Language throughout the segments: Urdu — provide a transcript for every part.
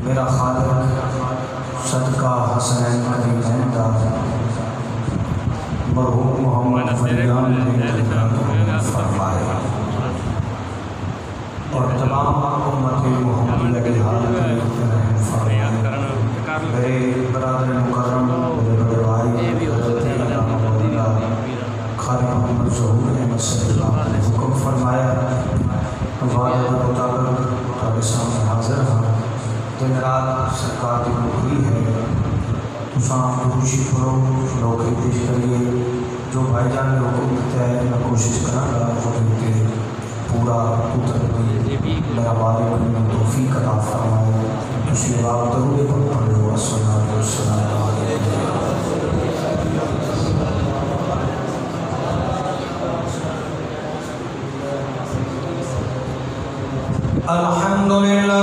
میرا خالق صدقہ حسنین کریمین دا مرحوم محمد فریان نے فرمائے اور تمام امت محمدیہ کی حالت رحم فرمائے۔ میرے برادر مکرم میرے بڑے بھائی حضرت علامہ مولانا قاری محمد ظہور احمد صلی اللہ نے حکم فرمایا وعدہ مطابق تمہارے سامنے حاضر ہاں۔ دن رات سرکار کی نوکری ہے، تساں خوشی کرو نوکری پیش کریے۔ جو بھائی جان نے حکم دیتا ہے میں کوشش کروں گا کہ پورا اتر میرا مالک میں توفیق عطا فرمائے۔ تسلیمات درود پر پڑھو الصلاۃ والسلام علیہ الحمدللہ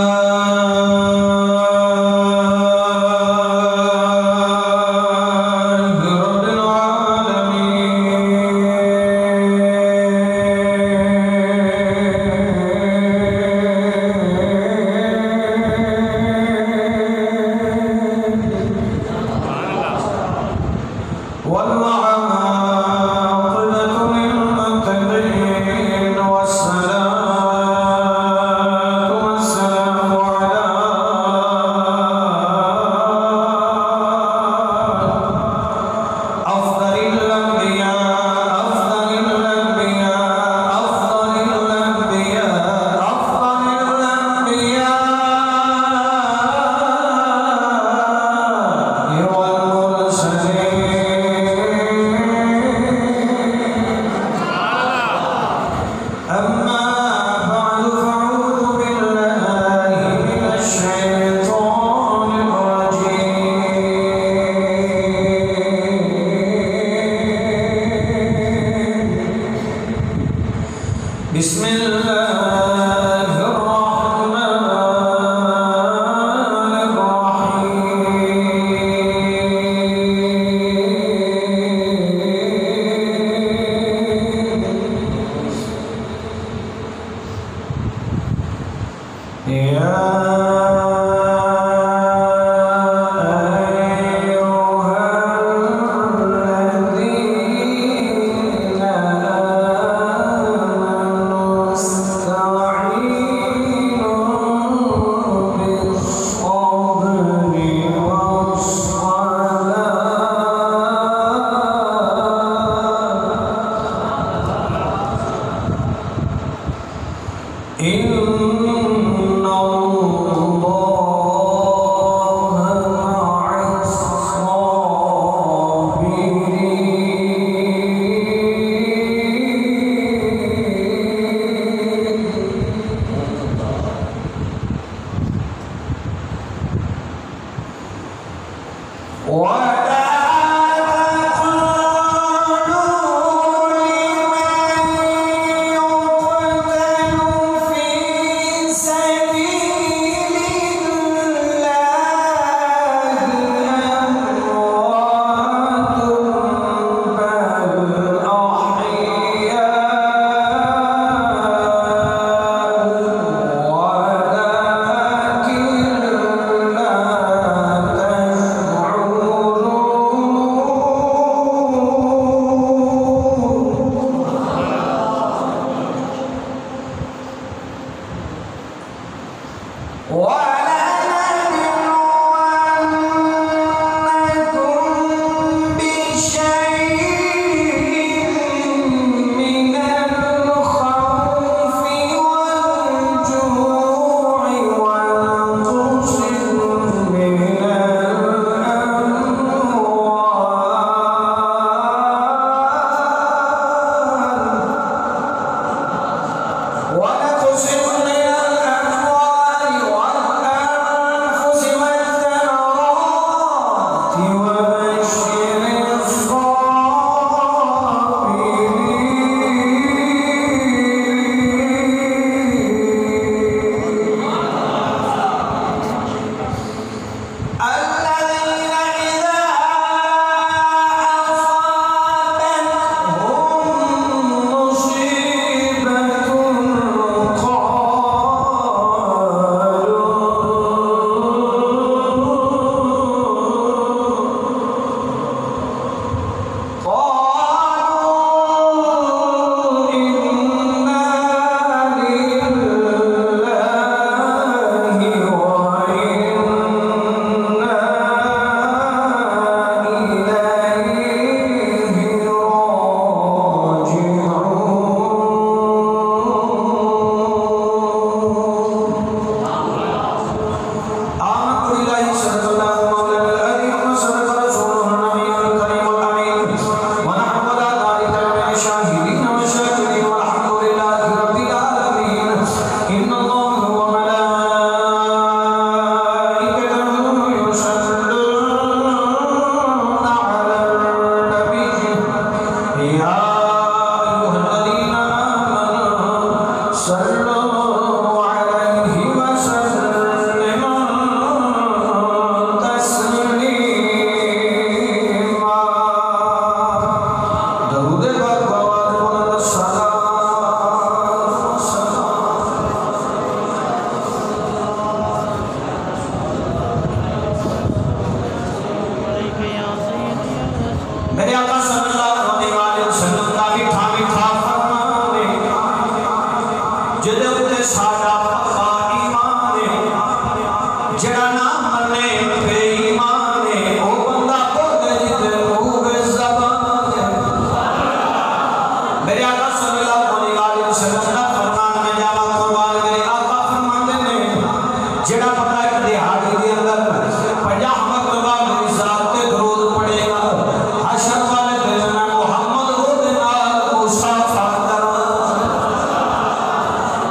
بسم اللہ الرحمن الرحیم۔ جڑا نہ منے بے ایمان ہے او بندہ بولے جتے منہ بے زبان ہے میرے آقا صلی اللہ علیہ وسلم کا فرمان میں جاوا قربان میرے آقا فرماندے نے جڑا بندہ ایک دہاڑی دے اندر 50 مرتبہ میری ذات تے درود پڑھے گا حشر والے دن میں محمد ہو دے نال مصافحہ کروں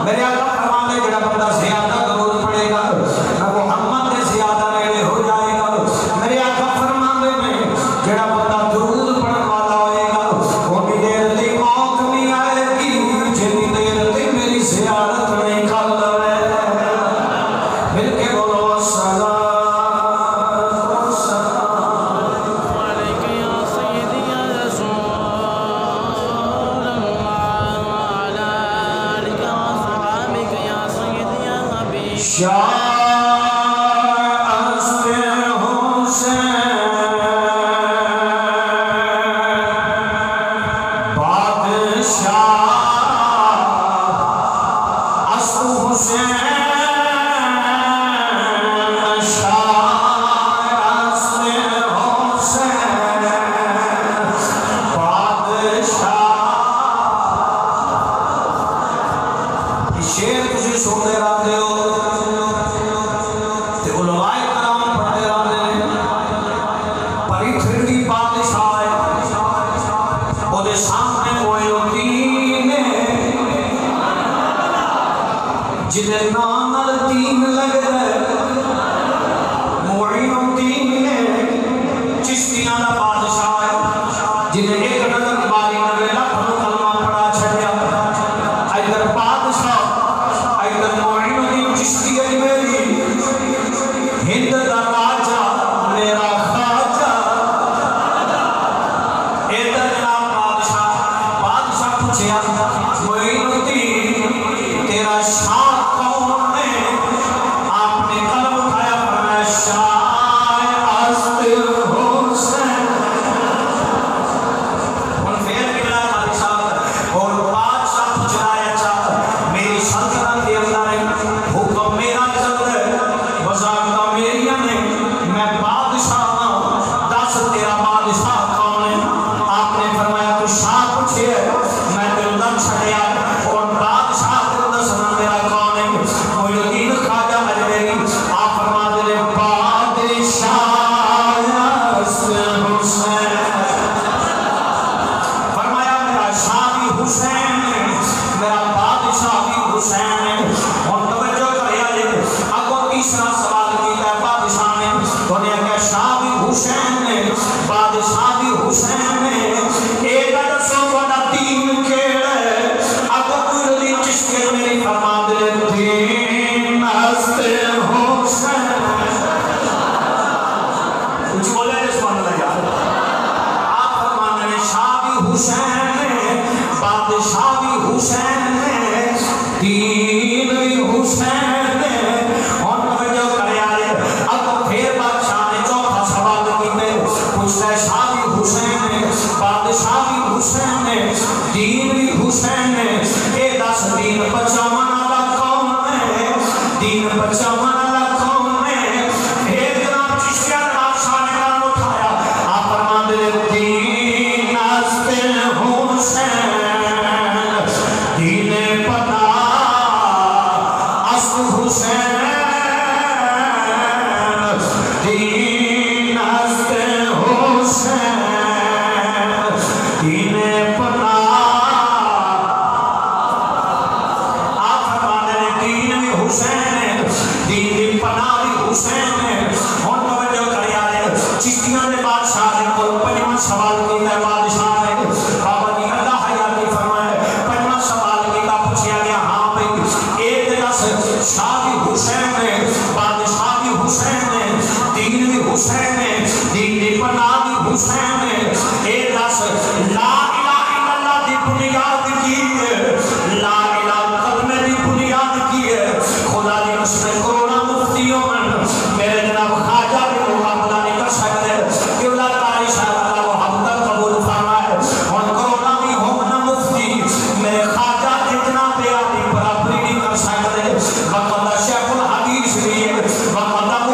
میرے آقا فرماندے جڑا بندہ زیادہ درود پڑھے گا میں محمد دے زیادہ نیڑے ہو جائے گا میرے آقا فرماندے نے جڑا بندہ درود پڑھن والا ہوئے گا اونی دیر دی موت نہیں آئے گی جتنی دیر دی میری زیارت نہیں کر لے مل کے بولو السلام شیر تسی سنتے رہتے ہو تے علماء کرام پڑھتے رہتے ہیں پری تھرڈی بادشاہ ہے او دے سامنے کوئی الدین ہے جدے نام الدین لگ رہے معین الدین ہے چشتیاں دا بادشاہ ہے جدے ایک نظر باری نوے لکھنو کلمہ پڑھا چھڑیا ایدر بادشاہ چشتی ہے میری ہند دا راجہ میرا خواجہ ادھر جناب بادشاہ پوچھے معین الدین تیرا شاہ کون ہے آپ نے قلم اٹھایا فرمایا شاہ است حسین ان فیر کلا بادشاہ اور بادشاہ پوچھ رہا ہے اچھا میری سلطنت کے اندر حکم میرا چل ہے وزارتہ میری نہیں میں بادشاہ ہوں دس تیرا بادشاہ کون ہے آپ نے فرمایا تو شاہ پوچھے میں دل نہ چھڑیا اور بادشاہ دل دسنا میرا کون ہے معین الدین خواجہ اجمیری آپ فرما دے بادشاہ است حسین فرمایا میرا شاہ بھی حسین ہے میرا بادشاہ بھی حسین ہے تیسرا سوال کیتا ہے بادشاہ نے انہیں کہا شاہ بھی حسین نے بادشاہ بھی حسین نے ایک دسو بڑا دین کیڑا ہے اب کوئی رضی چشتے میری فرما دے دین است حسین کچھ بولے اس بات اللہ یار آپ فرمانے میں شاہ بھی حسین نے بادشاہ بھی حسین نے دین بھی حسین نے شاہ بھی حسین ہے بادشاہ بھی حسین ہے دین بھی حسین ہے اے دس دین بچاون والا کون ہے دین بچاون والا کون ہے ایک جناب چشتیہ بادشاہ نے نام اٹھایا آپ فرما دے دین است حسین دین پناہ است حسین دین است حسین دین پناہ آپ فرمانے نے دین بھی حسین ہے دین پناہ بھی حسین ہے ہون توجہ کریا ہے چشتیاں نے بادشاہ نے کوئی پنجواں سوال کیتا ہے بادشاہ نے بابا جی اللہ حیاتی فرمائے پنجواں سوال کیتا پوچھیا گیا ہاں بھئی ایک دس شاہ بھی حسین ہے بادشاہ بھی حسین ہے دین بھی حسین ہے دین پناہ بھی حسین ہے اے دس لا الہ الا اللہ دی بنیاد کی ہے لا الہ کلمہ دی بنیاد کی ہے خدا دی قسم کروڑا مفتیوں میں میرے جناب خواجہ بھی مقابلہ نہیں کر سکتے کہ اللہ تعالی شاہ اللہ وہ حمدہ قبول فرمائے اور کروڑا بھی ہونا مفتی میرے خواجہ اتنا پیاری برابری نہیں کر سکتے وقت شیخ الحدیث بھی ہے وقت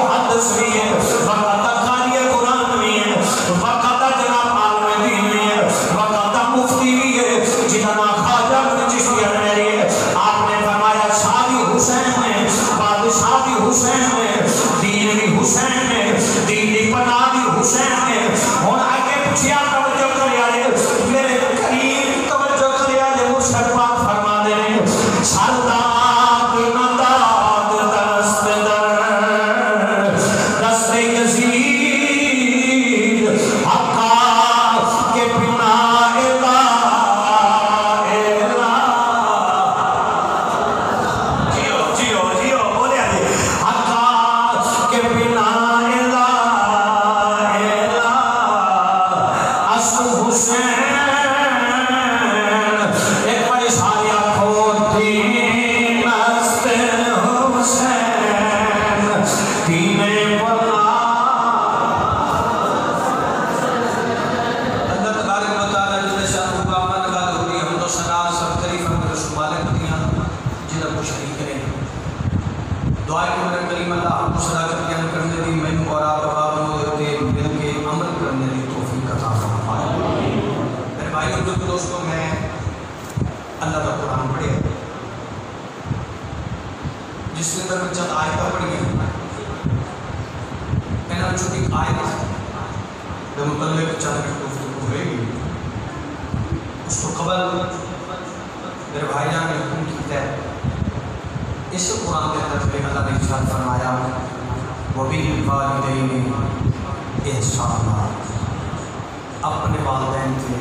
اپنے والدین کے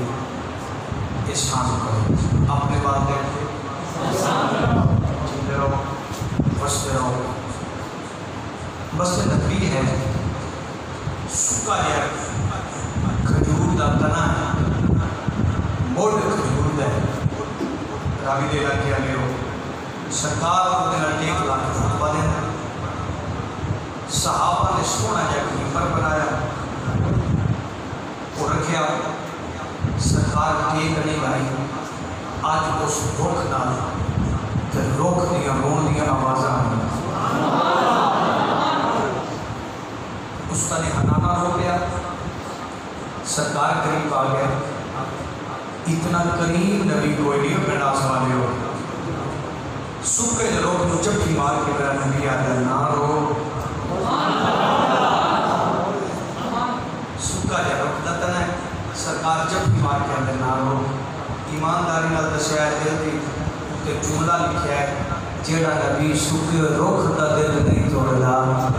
احسان کرو، اپنے والدین کے جیتے رہو، بستے رہو. بس نبی ہے سکا ہے کھجور دا تنا ہے موڑ کھجور دا ہے راوی دے لگے آگے ہو سرکار کو دن ٹیک لا کے خطبہ دینا. صحابہ نے سونا جا کے پر بنایا اور رکھیا. سرکار ٹیک نہیں لائی. آج اس رخ نال تے رخ دیا رون دیا آوازاں اس کا نے ہنانا ہو گیا. سرکار قریب آ گیا. اتنا قریب نبی کوئی نہیں ہو بڑا سوالے ہو. سکے لوگ تو جب بھی مار کے میرا نبی آ گیا نہ رو سکا جب رکھتا ہے. سرکار جب بھی مار کے اندر نہ رو. ایمانداری نال دسیا ہے دل کی تے جملہ لکھیا ہے جیڑا نبی سکے رخ دا دل نہیں توڑدا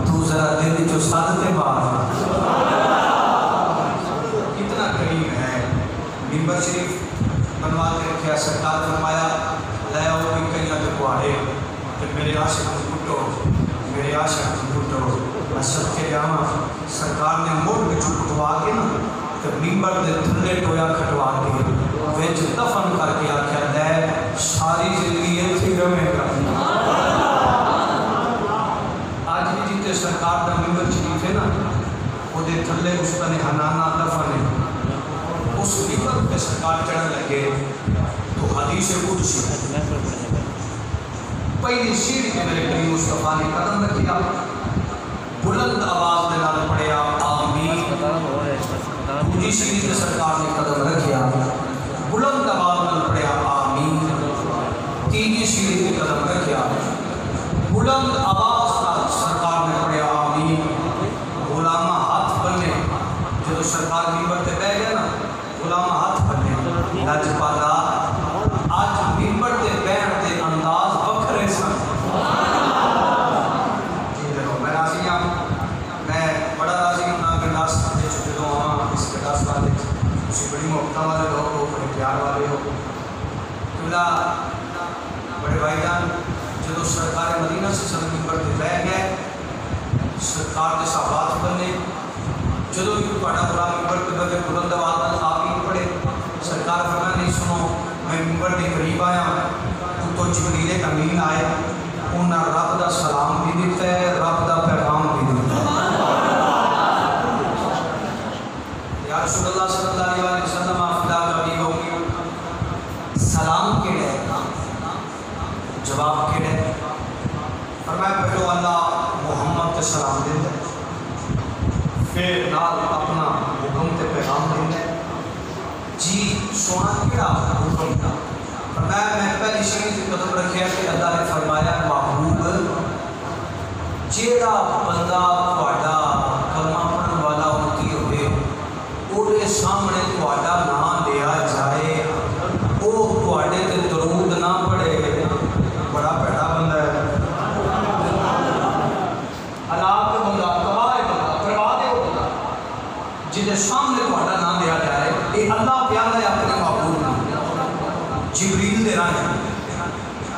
تو ذرا دل جو صدقے مار. کتنا قریب ہے. منبر شریف بنوا کے رکھا. سرکار فرمایا لے آؤ بھی کہیں کے پہاڑے کہ میرے عاشق کو پٹو میرے عاشق کو پٹو. میں صدقے جاواں. سرکار نے مڑ وچ پٹوا کے نا تے منبر دے تھلے ٹویا کھٹوا کے وچ دفن کر کے آکھیا لے ساری زندگی ایتھے رہے گا. آج بھی جتے سرکار دا منبر شریف ہے نا وہ دے تھلے اس کا نے ہنانا دفن ہے. اس منبر پہ سرکار چڑھن لگے تو حدیث قدسی پہلی سیڑھی کے میرے کریم مصطفیٰ نے قدم رکھیا. بلند آواز دے نال پڑھیا آمین. دوسری سیڑھی کے سرکار نے قدم رکھیا. بلند آواز نال پڑھیا آمین. تیسری سیڑھی کے قدم رکھیا. بلند آواز نال سرکار نے پڑھیا آمین. غلامہ ہاتھ بننے جب سرکار منبر تے بیٹھ گیا نا غلامہ ہاتھ بننے لاجپالا آج منبر تے بیٹھ دے انداز وکھرے سن. میں راضی ہوں. میں بڑا راضی ہوں نا گنڈاس دے چکے دو ہاں اس گنڈاس والے اسی بڑی محبتہ والے لوگ ہو بڑے پیار والے ہو. کیونکہ بڑے بھائی جان جدو سرکار مدینہ سے سن منبر تے بیٹھ گئے سرکار کے صحابات بننے جدو بھی پڑھا پورا منبر تے بیٹھ کے بلند آواز نال آمین پڑھے. سرکار فرمایا نہیں سنو میں منبر کے قریب آیا تو جبریل امین آئے انہاں رب دا سلام بھی دیتا ہے رب دا پیغام بھی دیتا ہے. یا رسول اللہ صلی اللہ علیہ وسلم افلا کبھی ہوگی سلام کے لئے جواب کے لئے فرمایا پہلو اللہ محمد کے سلام دیتا ہے پھر نال اپنا حکم تے پیغام دیتا ہے. جی سونا کیڑا حکم تھا. فرمایا میں پہلی شریف سے قدم رکھیا کہ اللہ نے فرمایا محبوب جیڑا بندہ تہاڈا کلمہ پڑھن والا امتی ہوئے اودے سامنے تہاڈا نام لیا جائے او تہاڈے تے درود نہ پڑھے بڑا بھڑا بندہ ہے. ہلاک بندہ تباہ بندہ برباد بندہ جدے سامنے تہاڈا نام لیا جائے یہ اللہ پیارا ہے اپنے محبوب جبریل دے راہ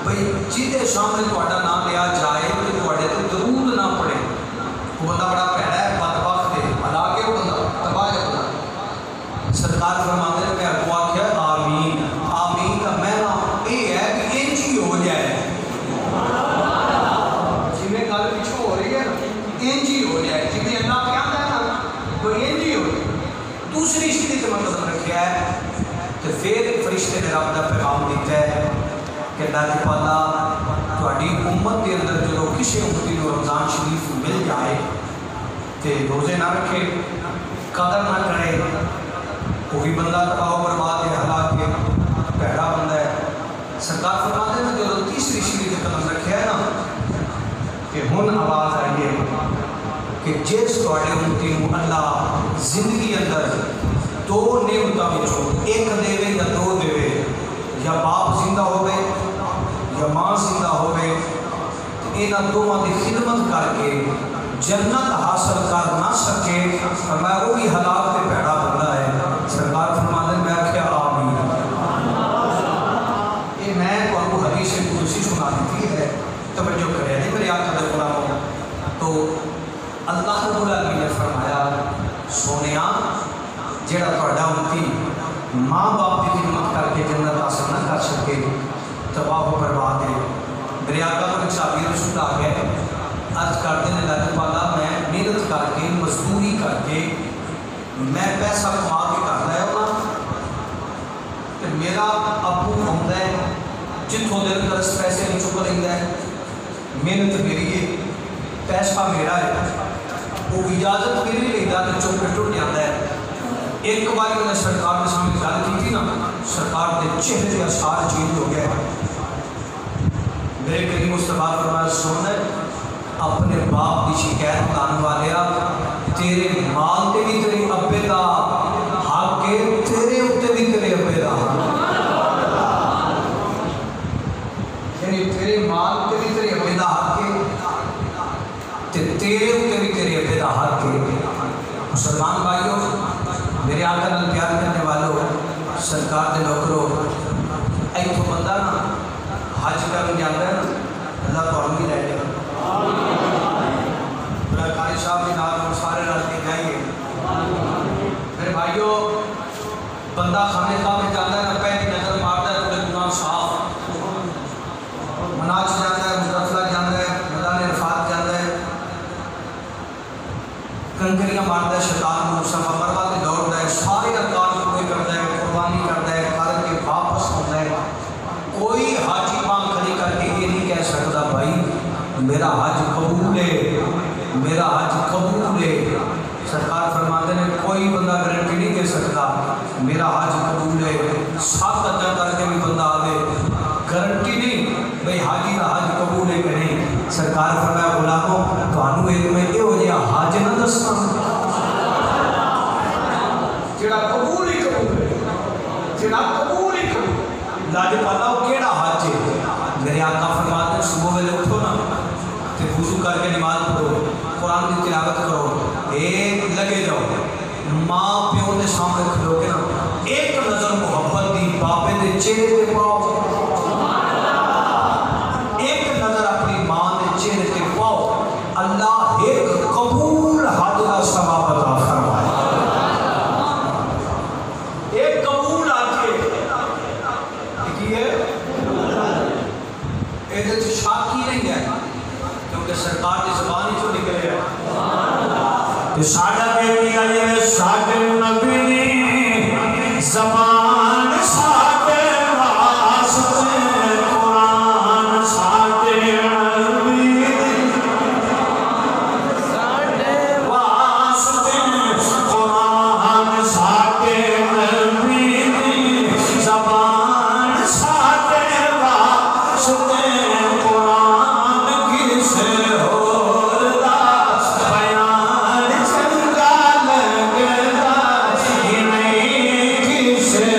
بھئی جیدے سامنے تہاڈا نام لیا جائے تو تہاڈے تے درود نہ پڑے وہ بندہ بڑا بھڑا ہے بدبخت ہے ہلاک ہے بندہ تباہ ہے بندہ. سرکار فرماتے ہیں کہ اگو آکھیا آمین. آمین کا معنی یہ ہے کہ انج ہی ہو جائے جی میں گل پیچھے ہو رہی ہے انج ہی ہی ہو جائے جی اللہ کیا ہے نا کوئی انج ہی ہو دوسری چیز کا مطلب رکھا ہے تو پھر فرشتے نے رب کا پیغام دیتا ہے کہ اللہ تعالیٰ تھوڑی امت کے اندر جو کسی امتی کو رمضان شریف مل جائے تو روزے نہ رکھے قدر نہ کرے کوئی بندہ تباہ و برباد ہے ہلاک کے پیڑا بندہ ہے سرکار فرماتے ہیں جو تیسری شریف کا قدم رکھا ہے نا کہ ہن آواز آئیے کہ جس تھوڑے امتی کو اللہ زندگی اندر دو نعمتوں میں ایک دے یا دو دے یا باپ زندہ ہوئے یا ماں زندہ ہوئے انہاں دونوں کی خدمت کر کے جنت حاصل کر نہ سکے میں وہ بھی ہلاک کے پیڑا بندہ ہے سرکار فرماتے ہیں میں کیا آمین یہ میں کو حدیث قدسی سنا دیتی ہے توجہ کرے نہیں میرے آقا دے غلاموں تو اللہ رب العالمین نے فرمایا سونیا جڑا تہاڈا امتی ماں باپ کی خدمت کر کے جنت حاصل نہ کر سکے تباہ و برباد ہے میرے آقا کو ایک صحابی رسول آ گئے عرض کرتے ہیں اللہ تعالیٰ میں محنت کر کے مزدوری کر کے میں پیسہ کما کے کرتا ہے ہونا کہ میرا ابو ہوتا ہے جتوں دن درس پیسے نہیں چک لینا ہے محنت میری ہے پیسہ میرا ہے وہ اجازت میری لینا تو چک کے ٹوٹ جاتا ہے ایک بار انہیں سرکار کے سامنے گل کی تھی نا سرکار کے چہرے کے اثار چینج ہو گیا میرے کریم مصطفیٰ فرمایا سن اپنے باپ کی شکایت لانے والیا تیرے مال تے بھی تیرے ابے دا حق ہے تیرے اتنے بھی تیرے ابے دا یعنی تیرے مال تے بھی تیرے ابے دا حق ہے تیرے اتنے بھی تیرے ابے دا حق ہے مسلمان بھائیوں میرے آقا نال پیار کرنے والوں سرکار دے نوکرو ایتھوں بندہ نا حج کرن جاندا ہے نا اللہ تانوں بھی لے جائے قاری صاحب کے نام سارے رل کے جائیے میرے بھائیوں بندہ خانے خواہ میں جاتا ہے نا پہلی نظر مارتا ہے پورے گناہ صاف مناج جاتا ہے مزدلفہ جاتا ہے میدان عرفات جاتا ہے کنکریاں مارتا ہے شیطان صفا مروا تے دوڑتا ہے سارے ارکان پورے کرتا ہے قربانی کرتا ہے کر کے واپس ہوتا ہے کوئی حاجی ماں کھڑی کر کے یہ نہیں کہہ سکتا بھائی میرا حج قبول ہے میرا حج قبول ہے سرکار فرماتے ہیں کوئی بندہ گارنٹی نہیں دے سکتا میرا حج قبول ہے 7 ادا کر کے بھی بندہ آگے گارنٹی نہیں بھائی حاجی کا حج قبول ہے کہ نہیں سرکار فرمایا غلاموں تانوں علم ہے یہ ہو جائے حج نہ دسنا جڑا قبول ہی قبول ہے جڑا قبول ہی قبول لاج پالا وہ کیڑا حج ہے میرے آقا فرماتے ہیں صبح ویلے اٹھو نا تے وضو کر کے نماز پڑھو قرآن کی تلاوت کرو ایک لگے جاؤ ماں پیو کے سامنے کھلو گے نا ایک نظر محبت دی باپے دے چہرے تے پاؤ ایک نظر اپنی ماں دے چہرے تے پاؤ اللہ ایک قبول حج کا ثواب عطا فرمائے ایک قبول حج ہے یہ شاکی نہیں ہے کیونکہ سرکار کی زبان ہی جو نکلے ہے کہ ساڑھا بیٹی آئیے ساڑھے نبی زبان ساڑھے واسطے قرآن ساڑھے نبی ساڑھے واسطے قرآن ساڑھے نبی زبان ساڑھے واسطے سے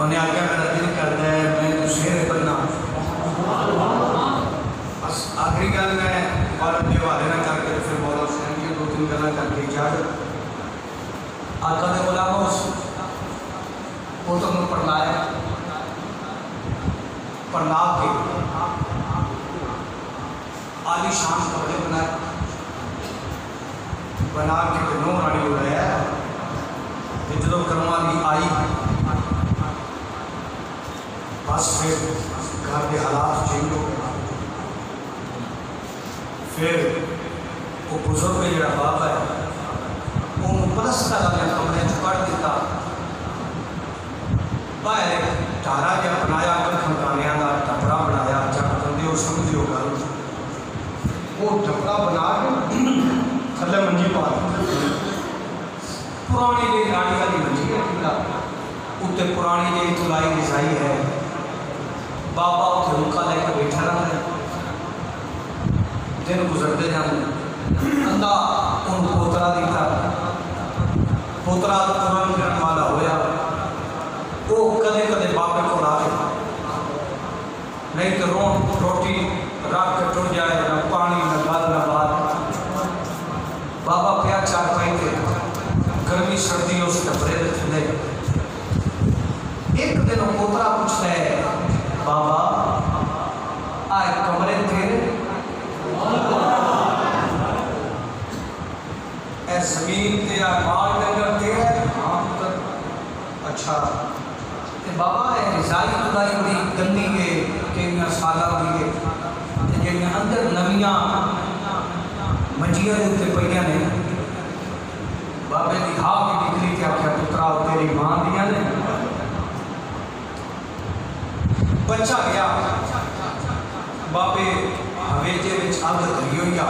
انہیں آگیا میرا دل کرتا ہے میں تو شیر بننا. بس آخری گل میں والد کے حوالے نہ کر کے پھر مولا حسین کی 2-3 گلاں کر کے اجازت. آقا نے غلاموں اس پوتر کو پڑھلایا, پڑھلا کے عالی شان کپڑے بنائے, بنا کے نو رانی اڑایا. جدو کرم والی آئی بس پھر گھر کے حالات چینج ہو گئے. پھر وہ بزرگ جڑا باپ ہے وہ پلسٹر والے کمرے کٹ دیتا, باہر ٹارا جہا بنایا, کھمکانیاں کا ٹپڑا بنایا. جب بندے وہ سمجھے ہو گل وہ ٹپڑا بنا کے تھلے منجی پا پرانی جی رانی والی منجی ہے, اتنے پرانی جی تلائی رضائی ہے. بابا اتنے روکا لے کے بیٹھا رہتا ہے. دن گزرتے جاتے اللہ ان پوترا دیتا, پوترا قرآن کرنے والا ہویا. وہ کدے کدے بابے کو لا کے نہیں تو روٹی رکھ کے ٹر جائے, نہ پانی نہ گل نہ بات. بابا پیا چار پائی تھے گرمی سردی اس ٹپرے تھلے. ایک دن پوترا پوچھتا ہے بابا آئے کمرے تیرے, اے زمین تیرا مال ڈنگر تیرے؟ ہاں پتر. اچھا بابا اے رضائی خدائی بڑی گندی ہے کہ سالہ ہوئی ہے جنہیں اندر نمیاں منجیاں دیتے پہیاں نے. بابے دی ہاں کی نکلی کیا کیا پترا تیری ماں دیا نے. بچہ گیا بابے ہویجے وچ اگ دھری ہوئی آ,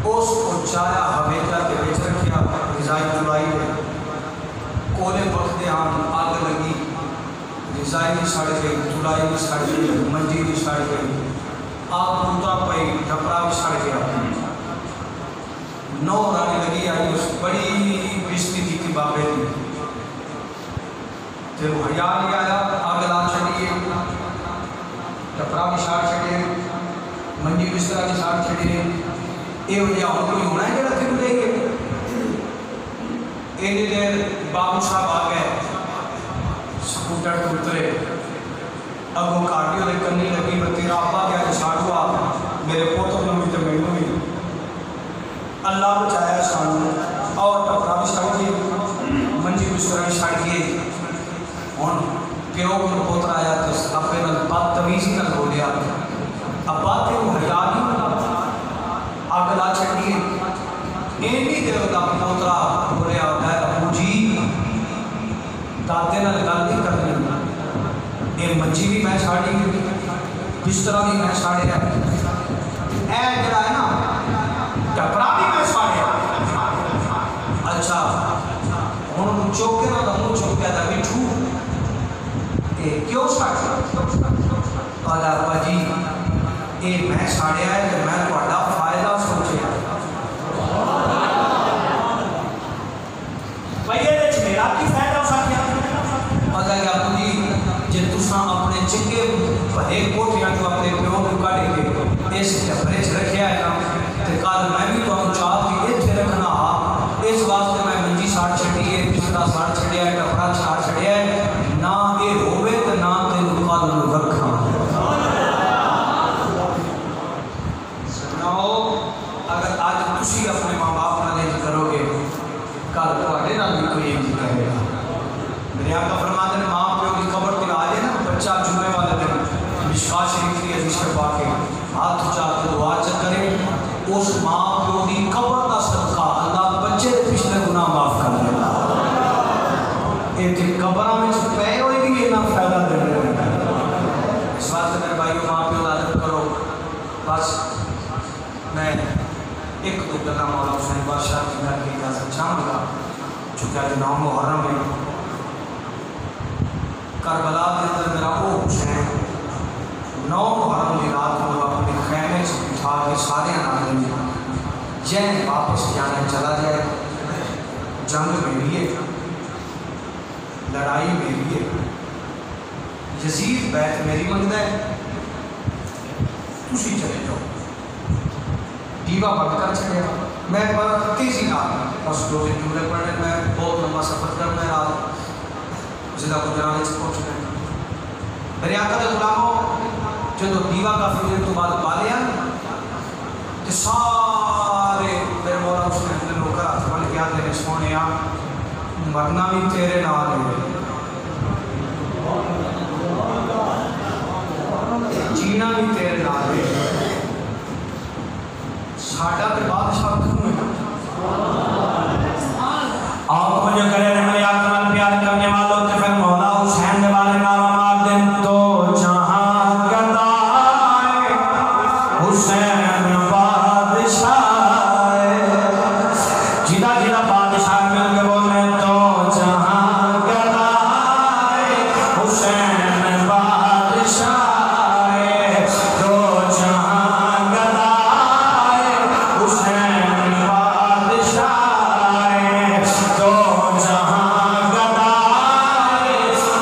اس کو چایا ہویجہ کے وچ رکھیا رضائی خدائی ہے. کولے وقت آن آگ لگی, رضائی بھی سڑ گئی, تلائی بھی سڑ گئی, منجی بھی سڑ گئی, آگ پوتا پئی, ٹپڑا بھی سڑ گیا. نو رانی لگی آئی اس بڑی بشتی تھی کہ بابے دی. پھر وہ حیاء نہیں آیا, آگ لا چھڑیے, ٹپڑا بھی سڑ چھڑیے, منجی بسترہ بھی سڑ چھڑیے. یہ ہو جا کوئی ہونا ہے جڑا پھر لے گئے. ایک دیر بابو صاحب آ گئے, سکوٹر تو اترے, اگوں کارڈیو دے کرنی لگی میں تیرا آبا گیا جساڑو آپ میرے پوتر نمی تے میں نمی. اللہ بچایا سانو اور ٹپڑا بھی سڑ گئی, منجی بسترہ بھی سڑ گئی. ہن پیو کو پوتر آیا تو اپنے بدتمیزی نہ ہو گیا. ابا تے وہ حیا نہیں آگ لا چھڑیے. اینی دیر دا پوترا بولیا ہوتا ہے ابو جی دادے نال گل نہیں کرنی, یہ منجی بھی میں ساڑی بسترہ بھی میں ساڑیا, اے جڑا ہے نا ٹپڑا بھی میں ساڑیا. اچھا ہن چوکے نہ منہ چوکیا تھا مٹھو کیوں ساڑیا؟ کہا ابا جی یہ میں ساڑیا ہے کہ میں تہاڈا فائدہ سوچیا. میرا کی فائدہ ہو سکیا؟ پتا کہ ابو جی جے تساں اپنے چنگے بھلے کوٹیاں جو اپنے پیو کو کاٹے گے اس ٹپرے چ رکھیا ہے نا تے کل میں بھی تانوں چاہ کے اتنے رکھنا ہا. اس واسطے میں منجی ساڑ چھڈی ہے, بسترا ساڑ چھڈیا ہے, ٹپڑا ساڑ چھڈیا ہے, نہ یہ ہوے تے نہ تینوں کل نوں رکھاں. سناؤ اگر آج تسی اپنے ماں باپ نال انج کرو گے کل تواڈے نال بھی کوئی انج کرے گا. میرے آقا فرماتے ہیں ماں پیو کی قبر تے آ جائے نا بچہ جمعے والے دن مشکات شریف کی حدیث سے پا کے ہاتھ اٹھا کے دعا کرے, اس ماں پیو کی قبر کا صدقہ اللہ بچے کے پچھلے گناہ معاف کر دے گا. یہ قبر میں پے ہوئے گی یہ نہ فائدہ دے گا. اس واسطے میرے بھائیو ماں پیو کی عزت کرو. بس میں ایک دو گلاں مولا حسین بادشاہ کی گھر کی اجازت چاہوں گا چونکہ آج 9 محرم ہے. کربلا کے اندر میرا وہ حسین 9 محرم کی رات کو اپنے خیمے سے اٹھا کے سارے نام جین واپس جانا چلا جائے. جنگ میں بھی لڑائی میری ہے، یزید بیعت میری منگتا ہے، تسی چلے جاؤ۔ دیوا بند کر چھڑیا، میں تیزی نال بس دو تین جملے پڑھنے، میں بہت لمبا سفر کرنا ہے، رات ضلع گجران سے پہنچنا ہے۔ میرے آقا دے غلاموں جدو دیوا کافی دیر تو بعد بالیا تو سارے میرے مولا مسلم نے لوگ ہاتھ بن کے آتے نے سونے مرنا بھی تیرے نال ہے، جینا بھی تیرے نال ہے، ساڈا تے بادشاہ تو ہے۔ آپ مجھے کرے رہے میرے آقا نال پیار کرنے والوں تے پھر مولا حسین دے والے نعرہ مار دیں تو جہاں گدائے حسین بادشاہ جیدہ جیدہ بادشاہ مل کے بولنے تو جہاں گدائے حسین بادشاہ تو جہاں گدائے حسین بادشاہ تو جہاں گدائے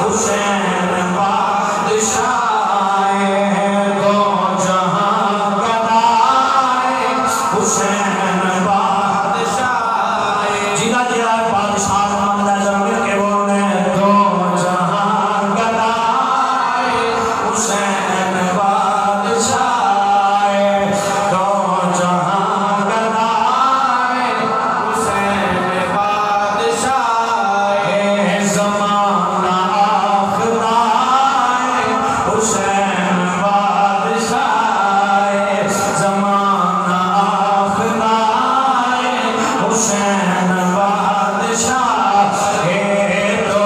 حسین بادشاہ تو جہاں گدائے حسین بادشاہ جیدہ جیدہ بادشاہ مندہ زمین کے بولنے تو جہاں گدائے حسین بادشاہ تو جہاں گدائے حسین بادشاہ زمانہ آخدائے حسین بادشاہ زمانہ آخدائے حسین بادشاہ تو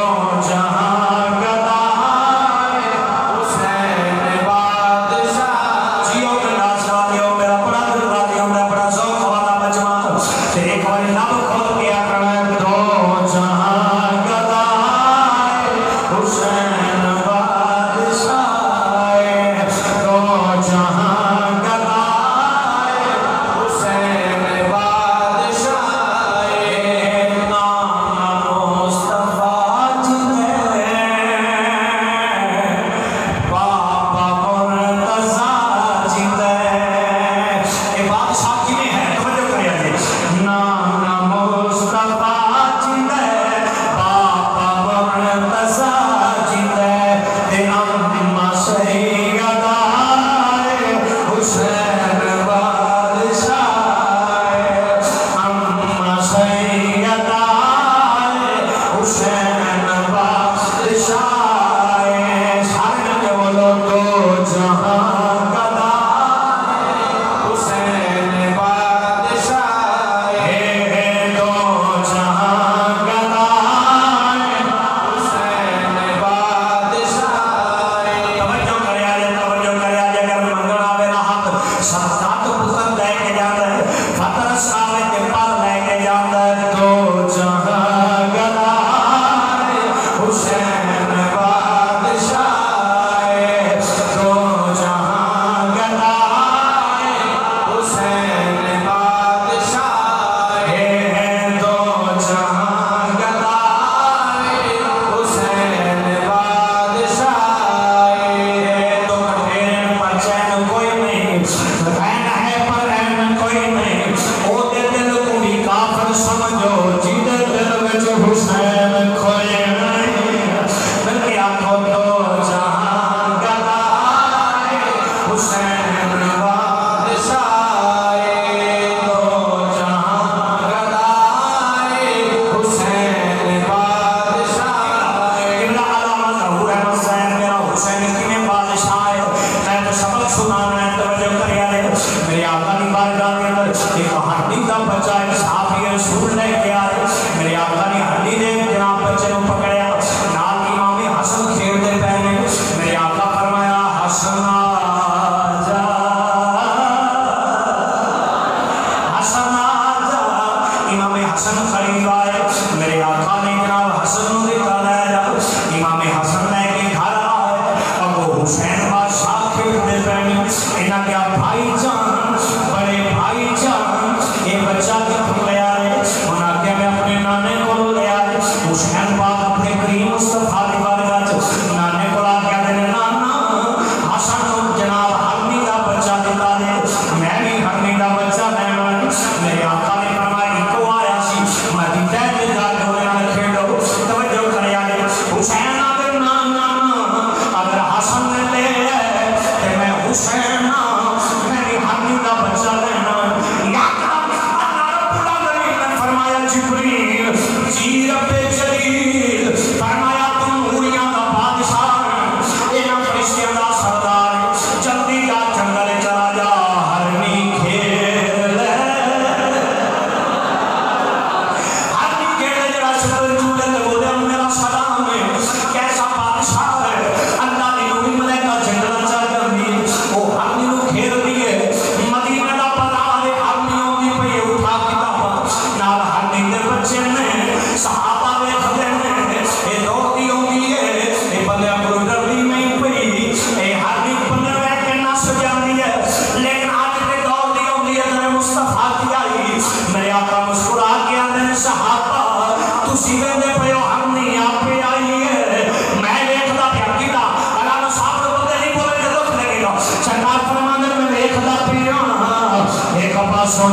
جہاں گدائے حسین بادشاہ جیو میں ناچ والیوں میرا بڑا دل والیوں میرا بڑا ذوق والا مجمع تے ایک باری لب کھول کے آکڑا تو جہاں گدائے حسین بادشاہ تو جہاں گدائے حسین بادشاہ نام مصطفیٰ جنے بابا مرتضیٰ جنے یہ بادشاہ کنے ہے توجہ کریا جی نام مصطفیٰ جنے بابا مرتضیٰ جنے تے اماں سیدہ حسین بادشاہ اماں سیدہ حسین بادشاہ سارے کے بولو تو جہاں گدائے حسین بادشاہ تو جہاں گدائے حسین بادشاہ توجہ کریا جے اگر منگل آوے نہ حق ساتھ پتر لے کے جاتا ہے فتر ساوے کے پل لے کے جاتا ہے تو جہاں گدائے حسین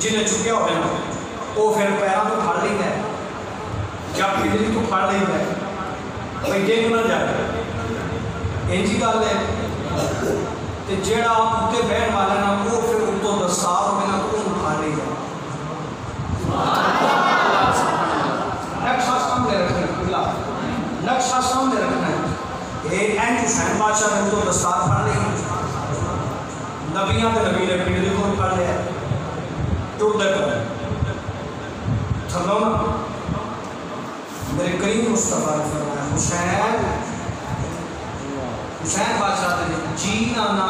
جنہیں چکیا ہوئے نا وہ پھر پیروں تو پھڑ لیتا ہے یا پھڑی تو پھڑ لیتا ہے بھائی ڈگ نہ جائے انجی گل ہے تے جیڑا اتنے بہن والا نا وہ پھر اتوں دستار ہوئے نا وہ پھڑ لیتا ہے نقشہ سامنے رکھنا نقشہ سامنے رکھنا ہے این حسین بادشاہ نے اتوں دستار پھڑ لی نبیاں تے نبی نے پیڑ دی کو پھڑ لیا ٹوٹ دے پر تھلو نا میرے کریم مصطفیٰ نے فرمایا حسین بادشاہ نے جی نانا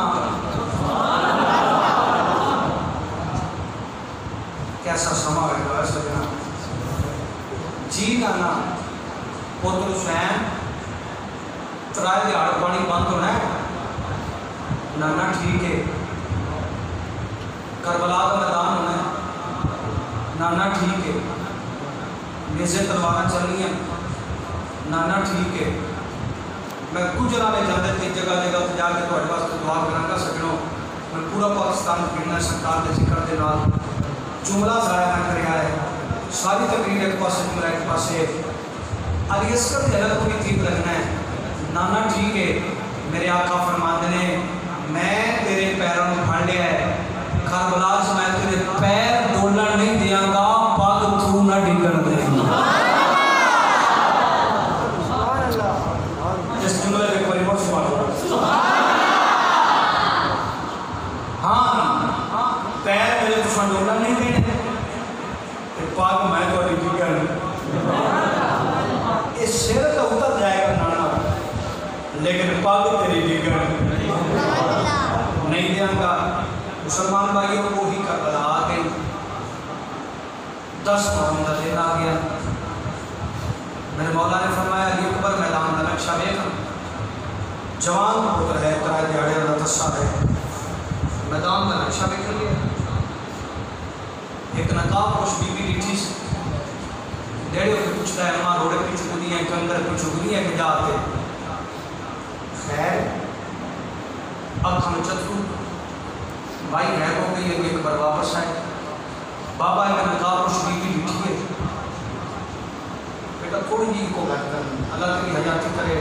کیسا سما ہے سجنا جی نانا پتر حسین ترائے دیہڑ پانی بند ہونا ہے نانا ٹھیک ہے کربلا کا میدان ہونا ہے نانا ٹھیک ہے نیزے تلوار چلنی ہیں نانا ٹھیک ہے میں کچھ رانے جاندے تھے جگہ جگہ جا کے تو واسطے دعا کرانگا سکڑوں میں پورا پاکستان پھرنا سرکار کے ذکر دے نال جملہ ضائع نہ کریا ہے ساری تقریر ایک پاسے جملہ ایک پاسے علی اصغر کے حلق کو بھی ٹھیک رکھنا ہے نانا ٹھیک ہے میرے آقا فرماندے نے میں تیرے پیروں میں پھڑ لیا ہے کربلا سے میں تیرے پیر ڈولن نہیں دیاں گا پاگ تو نہ ڈگن دے گا اس جملے میں کوئی بہت سوال ہاں پیر میرے تو ڈولن نہیں دینے پاگ میں تو ڈگن اس سر تو اتر جائے گا نانا لیکن پاگ تیری ڈگن نہیں دیاں گا مسلمان بھائیوں کو ہی کربلا آ گئی 10 محرم کا دن آ گیا میرے مولا نے فرمایا علی اکبر میدان کا نقشہ دیکھ جوان پتر ہے ترائے دیہڑے والا تسا ہے میدان کا نقشہ دیکھ لیا ایک نقاب پوش بی بی ڈیٹھی سے ڈیڑے کو پوچھتا ہے ماں روڑے کی چکنی ہے کنگر کی چکنی ہے کہ جاتے خیر اب ہم چترو بھائی غیب ہو گئی ہے ایک بار واپس آئے بابا ایک نقاب پوش بی بی ڈیٹھی ہے بیٹا تھوڑی جی کو بیٹھ کر اللہ تیری حیاتی کرے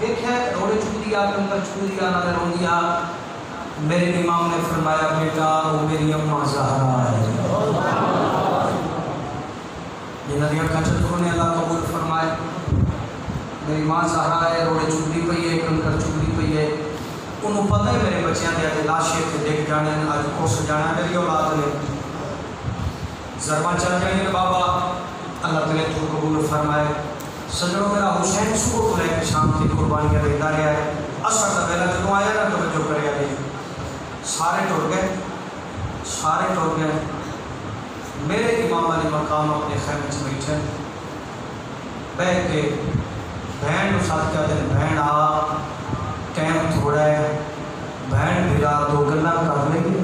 دیکھیں روڑے چک دیا کنگر چک دیا نہ رو دیا میرے امام نے فرمایا بیٹا وہ میری اماں زہرا ہے یہ ندیاں کا چتروں نے اللہ قبول فرمائے میری ماں زہرا ہے روڑے چک دی پئی ہے کنگر چک دی پئی ہے انہوں پتہ ہے میرے بچیاں دے آج لاشے تھے دیکھ جانے آج کھوس جانا میری اولاد نے ضربہ چل جائیں بابا اللہ تعالیٰ تو قبول فرمائے سجنوں میرا حسین صبح کو لے کے شام کی قربانی کا دیتا رہا ہے اثر کا پہلا جدوں آیا نا توجہ کرے آئے سارے ٹوٹ گئے میرے امام علی مقام اپنے خیمے سے بیٹھے بیٹھ کے بہن کو ساتھ کیا دن بہن آ ٹائم تھوڑا ہے بہن بھیرا 2 گلہ کر لیں گے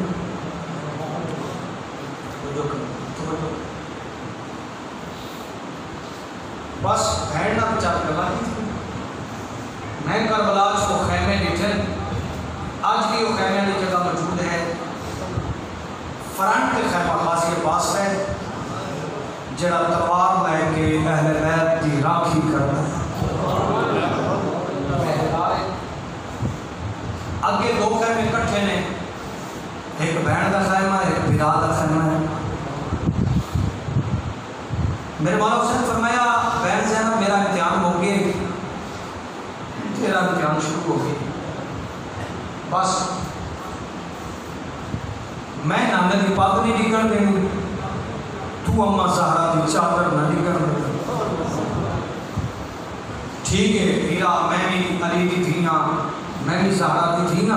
بس بہن نہ بچار کروا ہی تھی میں کربلا کو خیمے بیٹھے آج بھی وہ خیمے کی جگہ موجود ہے فرنٹ کے خیمہ خاصی پاس ہے جڑا تلوار لے کے اہل بیت کی راکھی کرتا ہے آگے 2 خیمے اکٹھے نے ایک بہن کا خیمہ ہے ایک بھرا کا خیمہ ہے میرے مولا حسین فرمایا بہن زینب میرا امتحان ہو گیا تیرا امتحان شروع ہو گیا بس میں نانے کی پاک نہیں ڈگن دیں تو اماں زہرا دی چادر نہ ڈگن دیں ٹھیک ہے بھیرا میں بھی علی دی تھی نا میں بھی زہرا دی تھی نا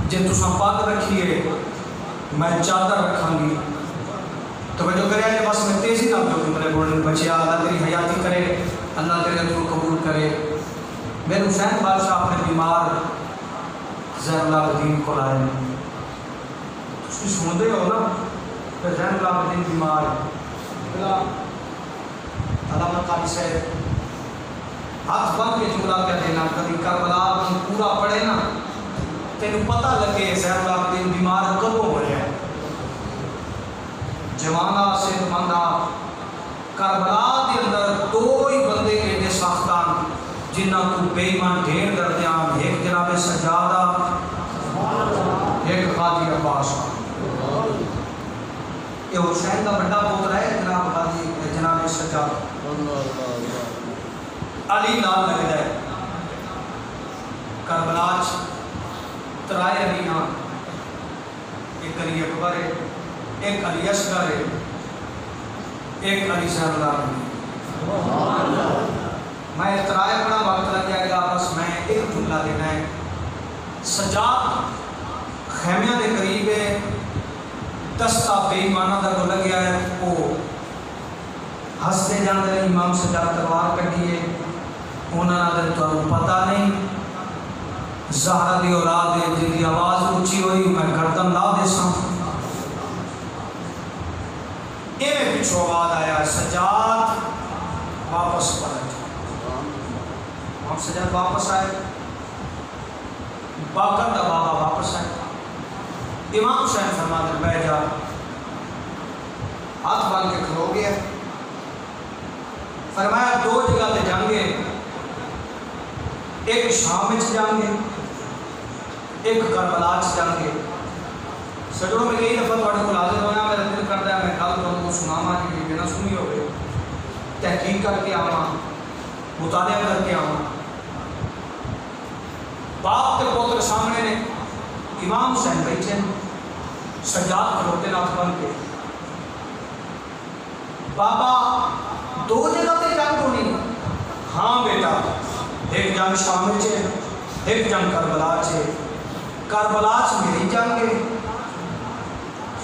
جے تو سن پاک رکھیے میں چادر رکھاں گی تو میں جو کرے آئے بس میں تیزی نہ جو میرے بولنے بچے اللہ تیری حیاتی کرے اللہ تیرے تو قبول کرے میرے حسین بادشاہ اپنے بیمار زین اللہ الدین کو لائے اس کی سن دے ہو نا کہ زین اللہ الدین بیمار علامت قاری سے ہاتھ بند کے جملہ کیا دینا کبھی کربلا پورا پڑے نا تینوں پتہ لگے زین العابدین بیمار کدوں ہوئے ہیں جوانہ صحت مندہ کربلا کے اندر دو ہی بندے ایڈے ساختان جنہ کو بے ایمان ڈھیر دردیان ایک جناب سجادہ ایک قاضی عباس یہ حسین کا بڑا پوتر ہے جناب سجادہ علی لال لگ جائے کربلاج ترائے علی نام ایک علی اکبر ہے ایک علی اصغر ہے ایک علی زین العابدین میں ترائے بڑا وقت لگ جائے گا بس میں ایک جملہ دینا ہے سجاد خیمیہ کے قریب ہے دستہ بے ایمانہ دا کو لگیا ہے وہ ہستے جاندے امام سجاد تلوار کٹی ہے انہاں دے تو پتہ نہیں زہرا دی اولاد ہے جن کی آواز اونچی ہوئی میں گردن لا دے ساں ایویں پچھو آواز آیا سجاد واپس پلٹ امام سجاد واپس آئے باقر دا بابا واپس آئے امام حسین فرماتے بیٹھ جا ہاتھ بن کے کھلو گیا فرمایا دو جگہ تے جانگے ایک شام وچ جانگے ایک کربلا وچ جانگے سجڑوں میں کئی دفعہ تھوڑے کو حاضر ہویا میرا دل کرتا ہے میں کل تمہیں کو سناواں کہ بنا سنی ہوئے تحقیق کر کے آواں مطالعہ کر کے آواں باپ کے پوتر سامنے نے امام حسین بیٹھے سجاد کھلوتے ناتھ بن کے بابا دو جگہ تے جنگ ہونی ہاں بیٹا ایک جنگ شام وچ ہے ایک جنگ کربلا وچ ہے کربلا وچ میری جنگ ہے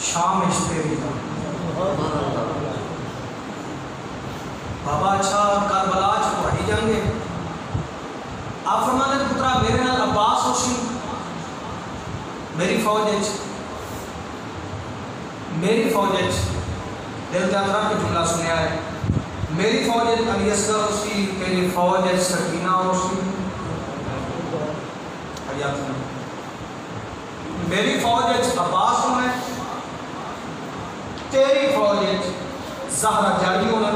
شام وچ تیری جنگ بابا اچھا کربلا وچ تہاڈی جنگ ہے آپ فرماتے پترا میرے نال عباس ہوسی میری فوج دل جاندرہ کے جملہ سنیا ہے میری فوج علی اصغر ہوسی میری فوج سکینہ ہوسی میری فوج عباس ہونا تیری فوج زہرہ جاری ہونا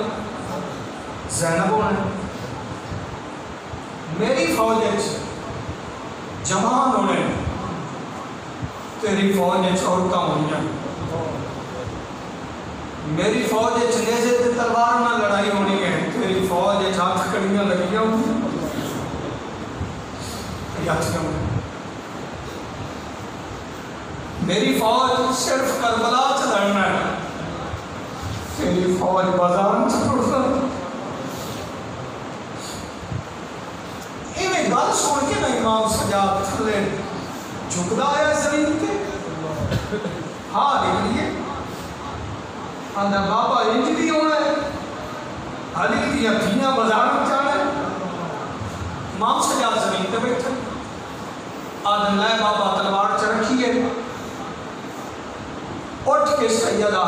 زینب ہونا میری فوج جوان ہونے تیری فوج عورتاں ہوئی ہیں میری فوج نیزے تے تلوار نہ لڑائی ہونی ہے تیری فوج ہاتھ کڑیاں لگیاں ہوں میری فوج صرف کربلا سے لڑنا ہے تیری فوج بازار سے لڑنا ایویں گل سن کے نا امام سجاد تھلے جھکدا آیا زمین تے ہاں نکلیے آندا بابا انج بھی ہونا ہے علی دی ہتھیاں بازار میں جانا ہے امام سجاد زمین تے بیٹھے آندا لے بابا تلوار چ رکھی ہے اٹھ کے سیدہ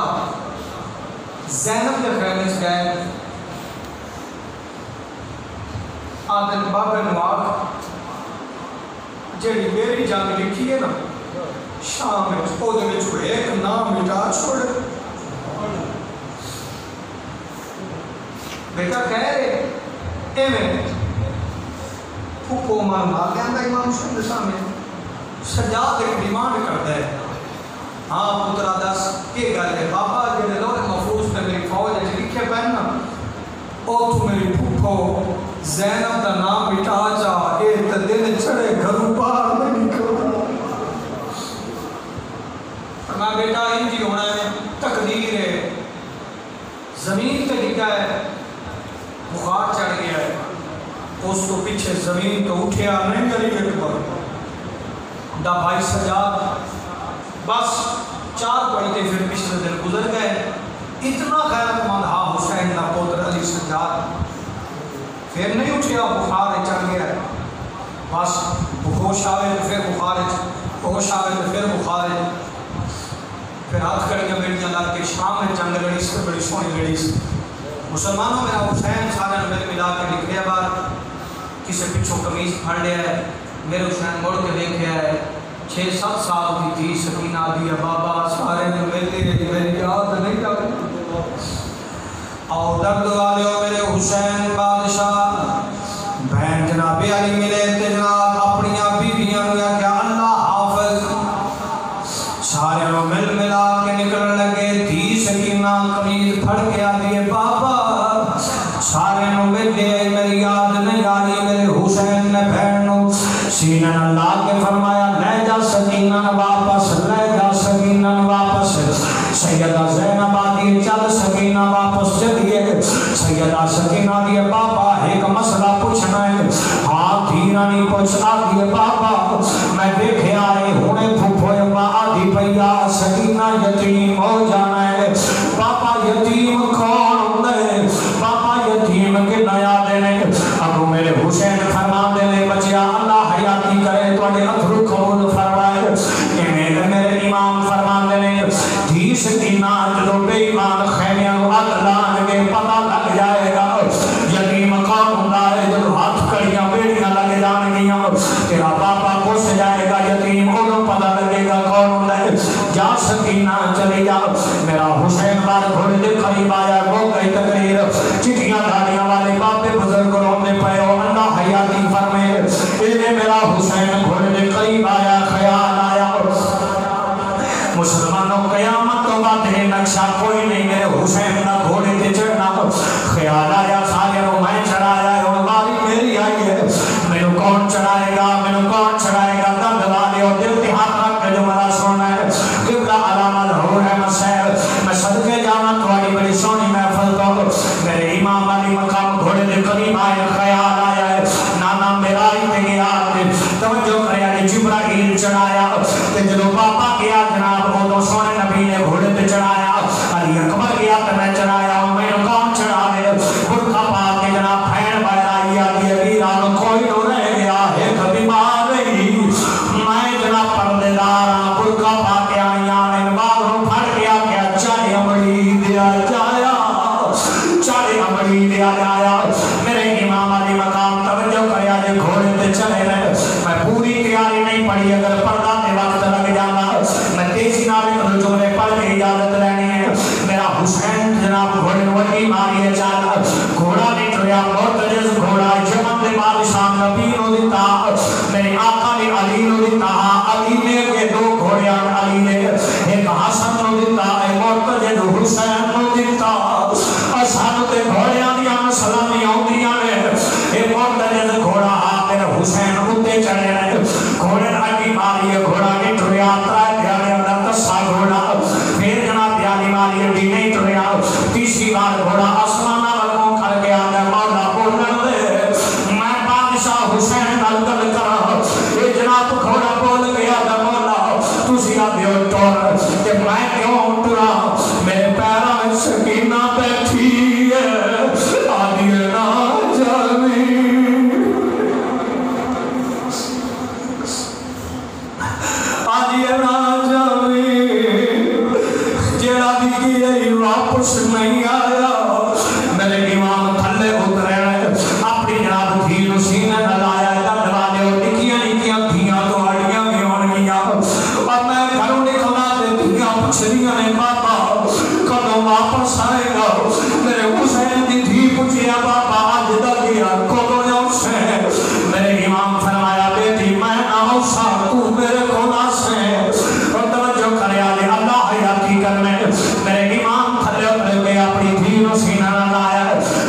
زینب کے خیمے چ گئے آدن بابے نواق جیڑی میری جنگ لکھی ہے نا شام میں پودے میں چھوڑے ایک نام مٹا چھوڑے بیٹا کہہ رہے اے میں پھوکو مان مار لیاں دا امام حسین دے سامنے سجاد ایک ڈیمانڈ کرتا ہے ہاں پترا دس کے گل ہے بابا جیڑے لوگ محفوظ تے میری فوج ہے لکھے پہننا او تو میری پھوکو زینب دا نام مٹا جا اے تے دل چھڑے گھروں باہر نہیں نکلنا فرمایا بیٹا انجی ہونا ہے تقدیر ہے زمین تے ڈگا ہے بخار چڑھ گیا ہے اس کو پیچھے زمین تو اٹھیا نہیں علی اکبر دا بھائی سجاد بس 4 گھنٹے پھر پچھلے دن گزر گئے اتنا غیرت مند ہا حسین کا پوتر علی سجاد پھر نہیں اٹھیا بخار چڑھ گیا بس ہوش آوے تو پھر بخار ہوش آوے تو پھر بخار پھر ہاتھ کڑیاں بیٹیاں لگ کے شام میں جنگ لڑی سے بڑی سونی لڑی سے مسلمانوں میرا حسین سارے میرے ملا کے نکلیا بار کسی پچھوں قمیض پھڑ لیا ہے میرے حسین مڑ کے دیکھا ہے 6-7 سال کی تھی سکینہ دی بابا سارے ملے میری یاد نہیں آتی اور درد والے ہو میرے حسین بادشاہ بہن جناب علی ملے تے جناب اپنی بیویاں نو کیا اللہ حافظ سارے نو مل ملا کے نکلن لگے تھی سکینہ قمیض پھڑ کے آتی ہے بابا سارے نو ملے میری یاد نہیں آئی میرے حسین نے بہن نو سینہ لا کے فرمایا لے جا سکینہ واپس لے جا سکینہ واپس سیدہ زینب آدھی چل سکینہ واپس چلیے سیدہ سکینہ دیے بابا ایک مسئلہ پوچھنا ہے ہاں دھیرانی پوچھ آدھی بابا میں دیکھے آئے ہونے پھوپھوئے ماں آدھی پیا سکینہ یتیم ہو جانا ہے بابا یتیم کون ہوندے بابا یتیم کے نیا دینے ابو میرے حسین فرمان دینے بچیا اللہ حیاتی کرے تو اڈے اتھرو قبول فرمائے میرے امام فرمان دینے دھی سکینہ جلو بے ایمان خیمیاں آگ لان کے پتہ لگ جائے گا یتیم کون ہوندہ ہے جلو ہاتھ کڑیاں بیڑیاں لگے جان گیاں تیرا پاپا کس جائے گا یتیم انہوں پتہ لگے گا کون ہوندہ ہے جا سکینہ چلے جا میرا حسین بار گھوڑے دے قریب آیا وہ گئی تقریر چٹیاں دھاڑیاں والے باپے بزرگ رونے پہ اللہ حیاتی فرمے تیرے میرا حسین گھوڑے دے قریب آیا خیال آیا مسلمانوں قیامت تو بات ہے نقشہ کوئی نہیں میرے حسین نہ گھوڑے تے چڑھنا خیال آیا سارے رو میں چڑھایا اور باری میری آئی ہے میرے کون چڑھائے گا دند والے اور دل کے ہاتھ رکھ کے جو مرا سونا ہے قبلہ علامہ ظہور ہے مسیر میں صدقے جانا تھوڑی بڑی سونی محفل تو میرے امام علی مقام گھوڑے دے قریب آئے خیال آیا ہے نانا میرا ہی تے گیا توجہ کریا نے جبرائیل چڑھایا تے جلو پاپا کیا جناب وہ تو سونے نبی نے گھوڑے تے چڑھایا علی اکبر کیا تے میں چڑھایا میں کون چڑھاوے برکھا پا کے جناب پھین باہر آئی آدھی ویران کوئی نو رہ گیا ہے کبھی مار گئی میں جناب پردے دارا برکھا پا کے آئیاں ان باغوں پھڑ گیا کیا چاہے امڑی دیا جایا میرے امام علی مقام توجہ کریا جے گھوڑے تے چلے رہے میں پوری تیاری نہیں پڑھی اگر پردہ تے وقت لگ جانا میں تیزی نال رجوع پڑھ کے اجازت لینی ہے میرا حسین جناب گھوڑے وٹی ماری چال گھوڑا نہیں ٹریا معتجز گھوڑا یمن دے بادشاہ نبی نو دیتا میرے آقا نے علی نو دیتا علی نے کے دو گھوڑے علی نے ایک حسن نو دیتا ایک معتجز حسین نو دیتا اسان تے گھوڑیاں دیاں سلامی آؤندیاں نے ایک معتجز گھوڑا میرے حسین اتے چڑھے رہے گھوڑے آگی ماری گھوڑا نہیں ٹریا ترائے پیارے اندر تسا گھوڑا پھر جناب پیاری ماری ڈی نہیں ٹریا تیسری بار گھوڑا آسمانہ لگوں کر کے آدھے مولا بولن دے میں بادشاہ حسین نلگل کرا یہ جناب گھوڑا بول گیا دے مولا تُسی آدھے ٹور کہ میں کیوں ٹرا میرے پیرا میں سکینہ بیٹھی ہے آدھی نا جاوی واپس نہیں آیا میرے امام تھلے اترے اپنی جناب دھی نو سینے نہ لایا دند والے ٹکیاں نکیاں دھیاں تو اڑیاں بھی ہون گیاں اور میں گھروں نکلا تے دھیاں پچھلیاں نے بابا کدوں واپس آئے گا میرے حسین دی دھی پوچھیا بابا اج دا گیا کدوں آوسے میرے امام فرمایا بیٹی میں نہ آوسا تو میرے کول آسے اور توجہ کریا جے اللہ حیاتی کرنے میرے امام تھلے اتر کے اپنی دھیروں سینہ نہ لایا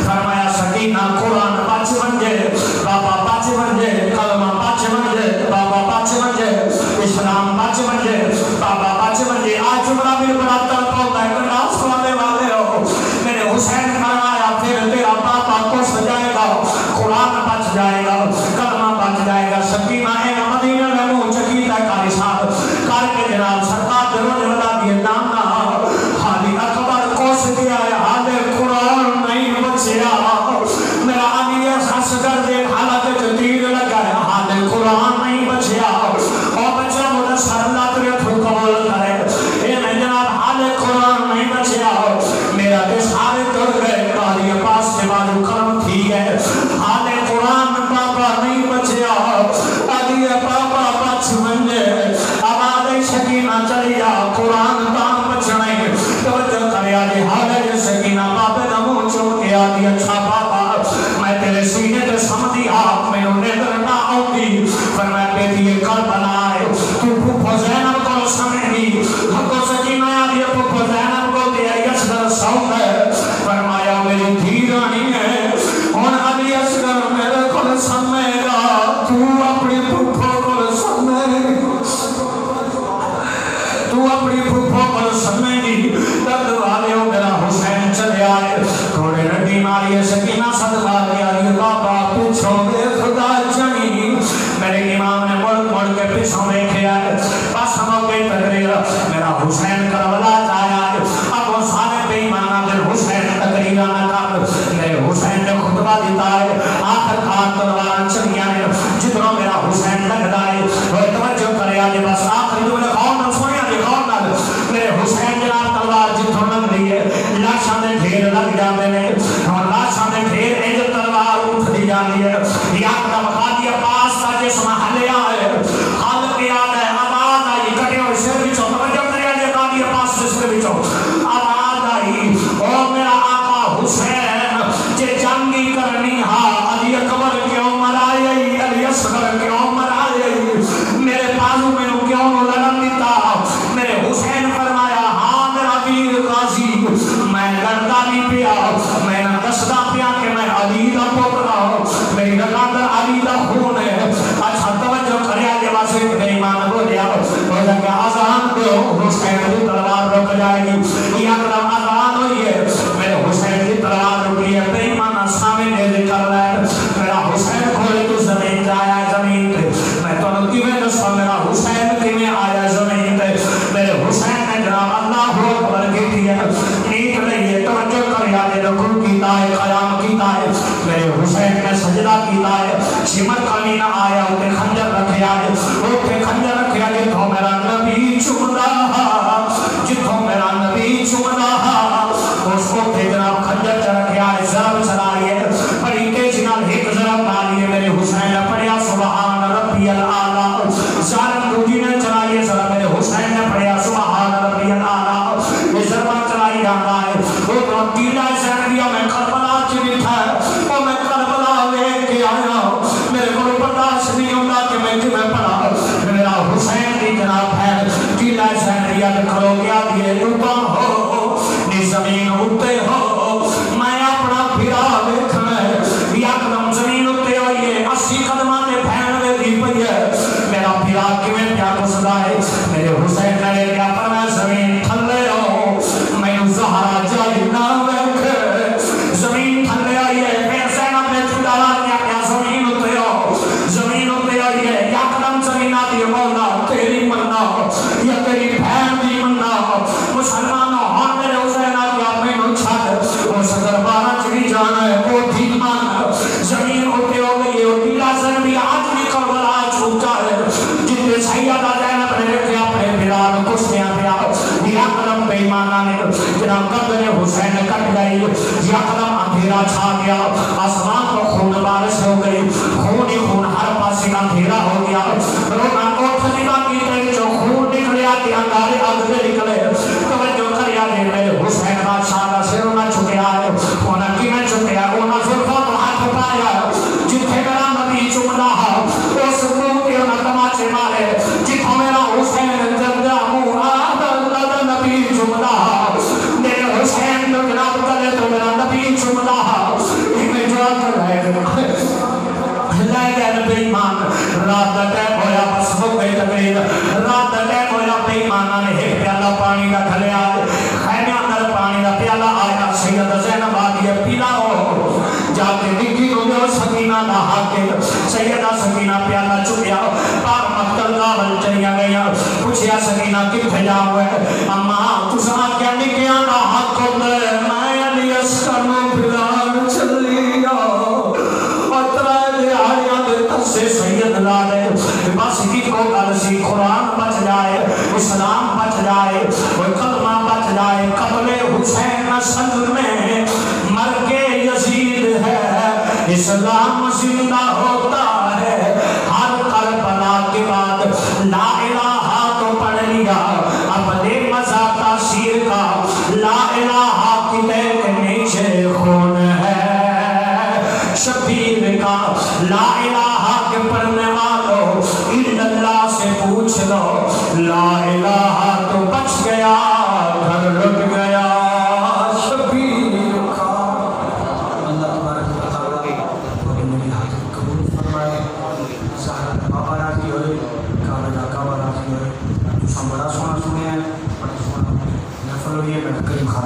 فرمایا سکینہ قرآن پاچ منجے بابا پاچ منجے کلمہ پاچ منجے بابا پاچ منجے اسلام پاچ منجے بابا پاچ منجے آج جمعہ بھی بڑا ترک ہوتا ہے کناس کھلانے والے ہو میرے حسین فرمایا پھر تیرا بابا کس جائے گا قرآن پاچ جائے گا کلمہ پاچ جائے گا سکینہ اے مدینہ میں منہ چکیتا کاری صاحب کار کے جناب سرکار درون ولا دیے نامنا حالی اکبر کوس دیا ہے حالے قرآن نہیں بچیا میرا علی خاص کر دے حالت جدید لگا ہے حالے قرآن نہیں بچیا اور بچہ مدسر اللہ تریت قبول کرے اے میں جناب حالے علی پیا میں نہ دسدا پیا کہ میں علی دا پوترا میری رگاندر علی دا خون ہے اچھا توجہ کریا کے واسطے ایمان بولیا وہ لگا اذان دو حسین کی تلوار رک جائے گی یا کرم اذان ہوئی ہے میرے حسین کی تلوار رکی ہے بے ایمان سامنے دے کر رہا ہے میرا حسین کھولے تو زمین جایا زمین تے میں تو نکی میں دستا میرا حسین کی میں آیا زمین تے میرے حسین نے جناب اللہ اکبر کی تھی ہے نیت لئیے توجہ کر یاد رکھو کیتا ہے قیام کیتا ہے میرے حسین نے سجدہ کیتا ہے سمر کمی نہ آیا ہوتے خنجر رکھیا ہے ہوتے خنجر رکھیا ہے تو میرا نبی چمدہ جتوں میرا نبی چمدہ اس کو تے جناب خنجر چرکیا ہے ضرب چلائیے پڑھیتے جناب ایک ضرب ڈالیے میرے حسین نے پڑھیا سبحان ربی العالی ظالم دوجی نے چلائیے ضرب میرے حسین نے پڑھیا سبحان ربی العالی یہ ضربہ چلائی جاتا ہے وہ تو تیلہ زہنگیہ میں کربلا چلی تھا وہ میں کربلا لے کے آیا میرے کو برداشت نہیں ہوتا کہ میں تمہیں پڑھا میرا حسین کی جناب ہے تیلہ زہنگیہ کھلو گیا دیئے اوپا ہو نی زمین اٹھتے ہو میں اپنا پھرا دیکھنا ہے یا قدم زمین اٹھتے ہو یہ 80 قدمان نے پھین لے دی پئی ہے میرا پھرا کیویں پیا گزرا ہے میرے حسین نے کیا پر میں زمین تھلے ہو میں زہرا جائی نہ ویکھ زمین تھلے آئی ہے پھر زینب نے چھڑا کیا کیا زمین اٹھتے ہو زمین اٹھتے آئی ہے یا قدم زمین آتی ہے مولا تیری مننا یا تیری بہن دی مننا مسلمانوں ہاں میرے حسین آتی آپ میں نو چھاڑ وہ صدر بارہ چلی جانا ہے وہ ٹھیک مان زمین اٹھتے ہو گئی ہے تیرا زن بھی آج بھی کربلا چھوٹا ہے جتنے سیدہ زینب نے رکھے اپنے بلال کشتیاں پیا یا قدم بیمانہ نے جناب قدر حسین کٹ گئی یا قدم اندھیرا چھا گیا آسمان کو خون بارش ہو گئی خون ہی خون ہر پاسی اندھیرا ہو گیا رونا کو خلیبہ کی تیری جو خون نکلیا کہ انگارے آدھے نکلے توجہ کریا دے میرے حسین بادشاہ کا سر نہ چھکیا ہے اونا کی نہ چھکیا ہے اونا ظلفہ تو ہاتھ پایا جتھے میرا نبی چمدہ اس منہ کے اونا تماچے مارے جتھوں میرا حسین جندہ منہ آدھا نبی چمدہ میرے حسین تو جناب کرے تو میرا نبی چمدہ ہمیں جو کر رہے لے گئے نبی ایمان رات دا ٹائم ہویا بس ہو گئی تقریر رات دا ٹائم ہویا بے ایمانہ نے ایک پیالہ پانی کا کھلے آئے خیمے اندر پانی کا پیالہ آیا سید زینب آدھی پیلا ہو جا کے نکی ہو گیا سکینہ نہ ہاکے سیدہ سکینہ پیالہ چکیا پاک مقتل گاول چلیا گیا پوچھیا سکینہ کتھے جاؤ ہے اما تسا کیا نکیا نہ حق کو دے میں علی اسکر میں بلال چلیا سے سید لالے بس کی کو گلسی قرآن بچ جائے اسلام بچ جائے کوئی کلمہ بچ جائے قبل حسین نسل میں مرگ یزید ہے اسلام زندہ ہوتا ہے ہر کربلا کے بعد لا الہ تو پڑھ لیا اب دے مزہ تاثیر کا لا الہ کی دے کے نیچے خون ہے شبیر کا لا الہ کے پڑھنے والوں اللہ سے پوچھ لو لا الہ تو بچ گیا گھر لٹ گیا شبیر کا اللہ تبارک و تعالی میری حاجت قبول فرمائے سہر بابا راضی ہوئے